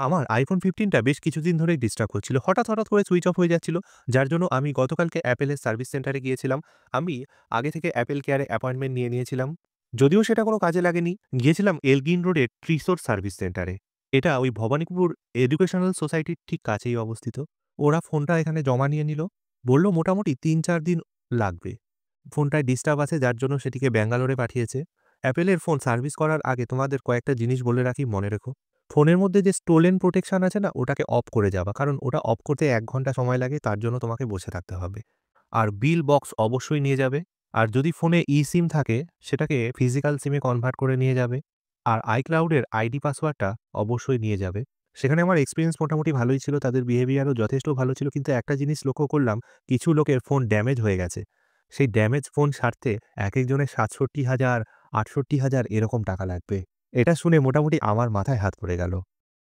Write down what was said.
আমার iPhone 15 টা বেশ কিছুদিন ধরেই ডিস্টার্ব হচ্ছিল। হঠাৎ করে সুইচ অফ হয়ে যাচ্ছিল। যার জন্য আমি গতকালকে Apple এর সার্ভিস সেন্টারে গিয়েছিলাম। আমি আগে থেকে Apple কেয়ারে অ্যাপয়েন্টমেন্ট নিয়ে নিয়েছিলাম। যদিও সেটা কোনো কাজে লাগেনি। গিয়েছিলাম এলগিন রোডের ট্রিসোর সার্ভিস সেন্টারে। এটা ওই ভবানীপুর এডুকেশনাল সোসাইটির ঠিক কাছেই অবস্থিত। ওরা ফোনটা এখানে জমা নিয়ে নিল। বলল মোটামুটি ৩-৪ দিন লাগবে। ফোনটায় ডিস্টার্ব আছে যার জন্য সেটিকে ব্যাঙ্গালোরে পাঠিয়েছে। Apple এর ফোন সার্ভিস করার আগে তোমাদের কয়েকটা জিনিস বলে রাখি মনে রেখো। ফোনের মধ্যে যে স্টোলেন প্রোটেকশন আছে না ওটাকে অফ করে যাবা। কারণ ওটা অফ করতে ১ ঘন্টা সময় লাগে তার জন্য তোমাকে বসে থাকতে হবে। আর বিল বক্স অবশ্যই নিয়ে যাবে। আর যদি ফোনে eSIM থাকে সেটাকে ফিজিক্যাল সিমে কনভার্ট করে নিয়ে যাবে। আর iCloud এর আইডি পাসওয়ার্ডটা অবশ্যই নিয়ে যাবে। সেখানে আমার এক্সপেরিয়েন্স মোটামুটি ভালোই ছিল। তাদের বিহেভিয়ারও যথেষ্ট ভালো ছিল। কিন্তু একটা জিনিস লক্ষ্য করলাম কিছু লোকের ফোন ড্যামেজ হয়ে গেছে। সেই ড্যামেজ ফোন সারতে একেকজনের ৬৭,০০০, ৬৮,০০০ এরকম টাকা লাগবে। এটা শুনে মোটামুটি আমার মাথায় হাত পড়ে গেল।